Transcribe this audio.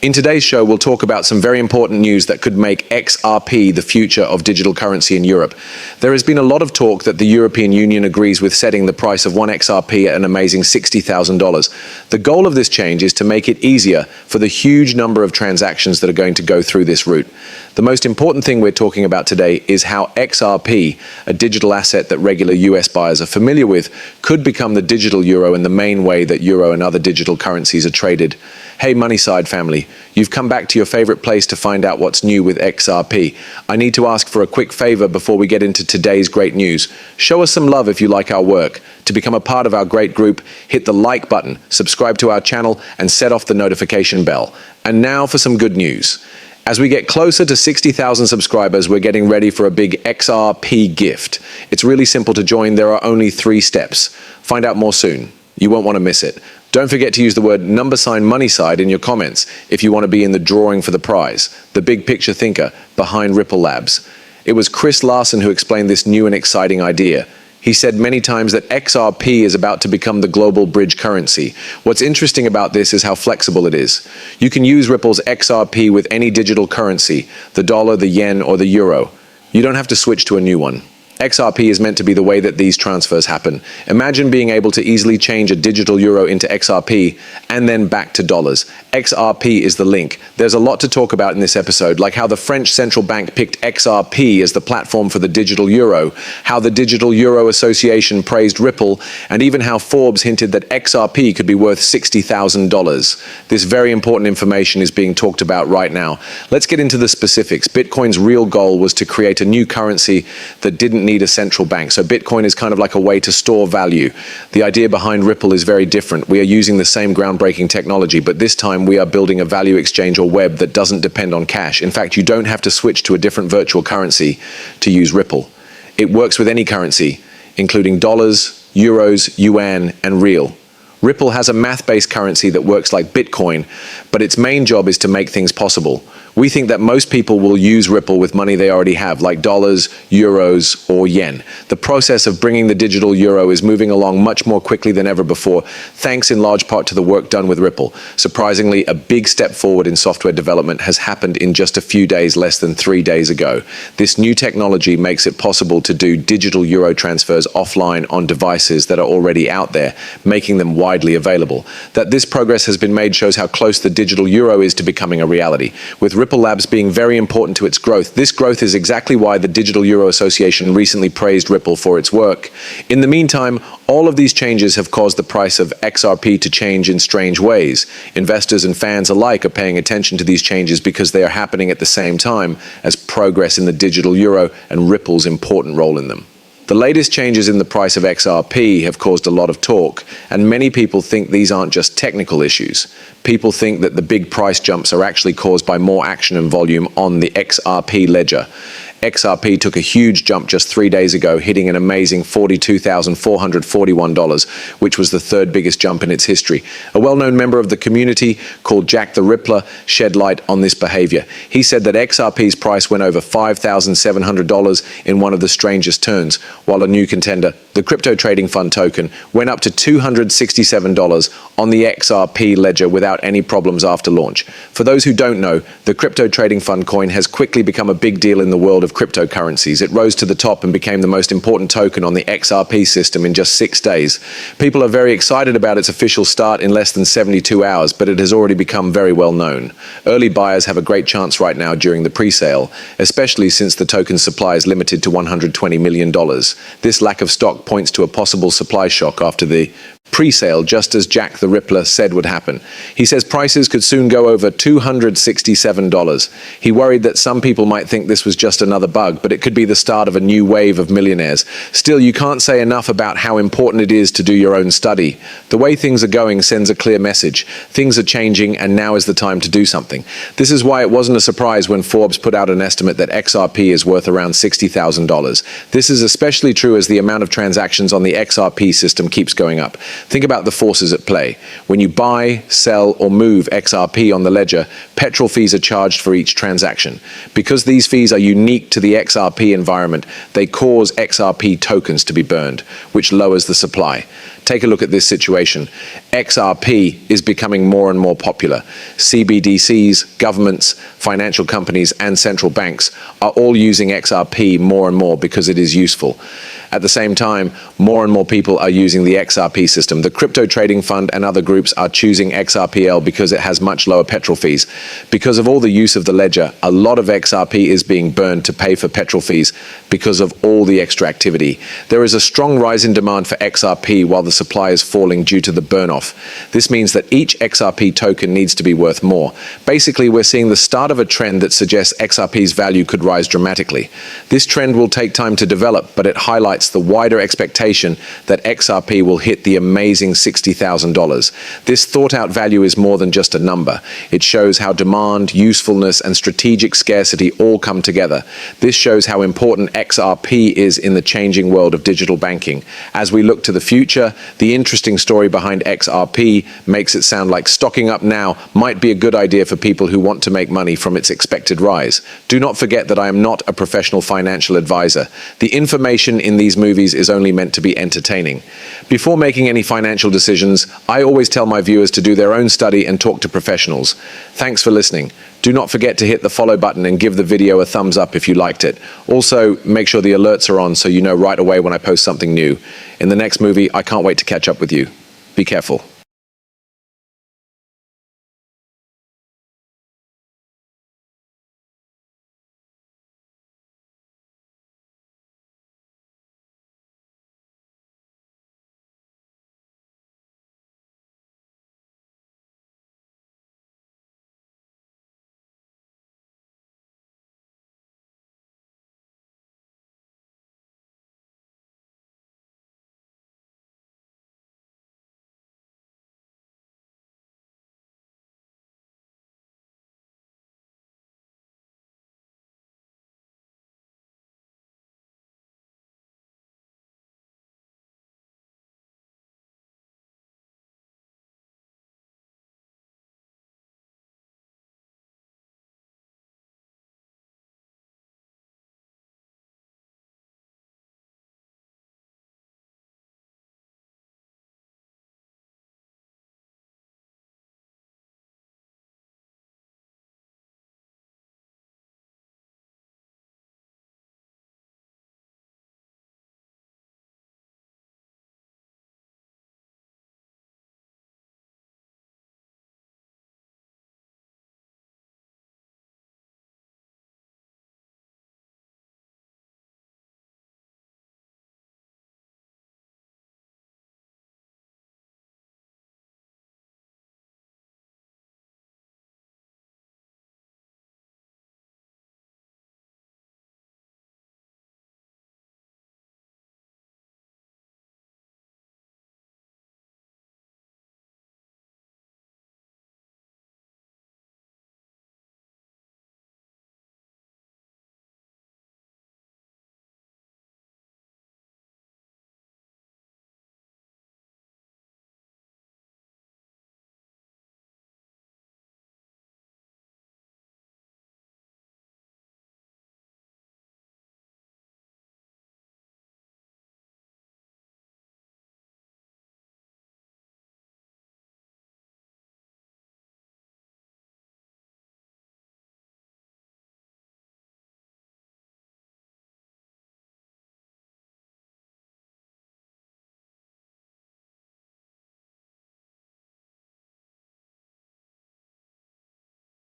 In today's show, we'll talk about some very important news that could make XRP the future of digital currency in Europe. There has been a lot of talk that the European Union agrees with setting the price of one XRP at an amazing $60,000. The goal of this change is to make it easier for the huge number of transactions that are going to go through this route. The most important thing we're talking about today is how XRP, a digital asset that regular US buyers are familiar with, could become the digital euro and the main way that euro and other digital currencies are traded. Hey Moneyside family, you've come back to your favorite place to find out what's new with XRP. I need to ask for a quick favor before we get into today's great news. Show us some love if you like our work. To become a part of our great group, hit the like button, subscribe to our channel, and set off the notification bell. And now for some good news. As we get closer to 60,000 subscribers, we're getting ready for a big XRP gift. It's really simple to join. There are only 3 steps. Find out more soon. You won't want to miss it. Don't forget to use the word #Moneyside in your comments if you want to be in the drawing for the prize, the big picture thinker behind Ripple Labs. It was Larsson who explained this new and exciting idea. He said many times that XRP is about to become the global bridge currency. What's interesting about this is how flexible it is. You can use Ripple's XRP with any digital currency, the dollar, the yen, or the euro. You don't have to switch to a new one. XRP is meant to be the way that these transfers happen. Imagine being able to easily change a digital euro into XRP and then back to dollars. XRP is the link. There's a lot to talk about in this episode, like how the French central bank picked XRP as the platform for the digital euro, how the Digital Euro Association praised Ripple, and even how Forbes hinted that XRP could be worth $60,000. This very important information is being talked about right now. Let's get into the specifics. Bitcoin's real goal was to create a new currency that didn't need a central bank. So Bitcoin is kind of like a way to store value. The idea behind Ripple is very different. We are using the same groundbreaking technology, but this time we are building a value exchange or web that doesn't depend on cash. In fact, you don't have to switch to a different virtual currency to use Ripple. It works with any currency, including dollars, euros, yuan, and real. Ripple has a math-based currency that works like Bitcoin, but its main job is to make things possible. We think that most people will use Ripple with money they already have, like dollars, euros, or yen. The process of bringing the digital euro is moving along much more quickly than ever before, thanks in large part to the work done with Ripple. Surprisingly, a big step forward in software development has happened in just a few days, less than 3 days ago. This new technology makes it possible to do digital euro transfers offline on devices that are already out there, making them widely available. That this progress has been made shows how close the digital euro is to becoming a reality. With Ripple Labs being very important to its growth. This growth is exactly why the Digital Euro Association recently praised Ripple for its work. In the meantime, all of these changes have caused the price of XRP to change in strange ways. Investors and fans alike are paying attention to these changes because they are happening at the same time as progress in the digital euro and Ripple's important role in them. The latest changes in the price of XRP have caused a lot of talk, and many people think these aren't just technical issues. People think that the big price jumps are actually caused by more action and volume on the XRP ledger. XRP took a huge jump just 3 days ago, hitting an amazing $42,441, which was the 3rd biggest jump in its history. A well-known member of the community called Jack the Rippler shed light on this behavior. He said that XRP's price went over $5,700 in one of the strangest turns, while a new contender, the crypto trading fund token, went up to $267 on the XRP ledger without any problems after launch. For those who don't know, the crypto trading fund coin has quickly become a big deal in the world of cryptocurrencies. It rose to the top and became the most important token on the XRP system in just 6 days. People are very excited about its official start in less than 72 hours, but it has already become very well known. Early buyers have a great chance right now during the pre-sale, especially since the token's supply is limited to $120 million. This lack of stock points to a possible supply shock after the pre-sale, just as Jack the Rippler said would happen. He says prices could soon go over $267. He worried that some people might think this was just another bug, but it could be the start of a new wave of millionaires. Still, you can't say enough about how important it is to do your own study. The way things are going sends a clear message. Things are changing, and now is the time to do something. This is why it wasn't a surprise when Forbes put out an estimate that XRP is worth around $60,000. This is especially true as the amount of transactions on the XRP system keeps going up. Think about the forces at play. When you buy, sell, or move XRP on the ledger, petrol fees are charged for each transaction. Because these fees are unique to the XRP environment, they cause XRP tokens to be burned, which lowers the supply. Take a look at this situation. XRP is becoming more and more popular. CBDCs, governments, financial companies, and central banks are all using XRP more and more because it is useful. At the same time, more and more people are using the XRP system. The crypto trading fund and other groups are choosing XRPL because it has much lower petrol fees. Because of all the use of the ledger, a lot of XRP is being burned to pay for petrol fees because of all the extra activity. There is a strong rise in demand for XRP while the supply is falling due to the burn-off. This means that each XRP token needs to be worth more. Basically, we're seeing the start of a trend that suggests XRP's value could rise dramatically. This trend will take time to develop, but it highlights the wider expectation that XRP will hit the amazing $60,000. This thought-out value is more than just a number. It shows how demand, usefulness, and strategic scarcity all come together. This shows how important XRP is in the changing world of digital banking. As we look to the future, the interesting story behind XRP makes it sound like stocking up now might be a good idea for people who want to make money from its expected rise. Do not forget that I am not a professional financial advisor. The information in these movies is only meant to be entertaining. Before making any financial decisions, I always tell my viewers to do their own study and talk to professionals. Thanks for listening. Do not forget to hit the follow button and give the video a thumbs up if you liked it. Also, make sure the alerts are on so you know right away when I post something new. In the next movie, I can't wait to catch up with you. Be careful.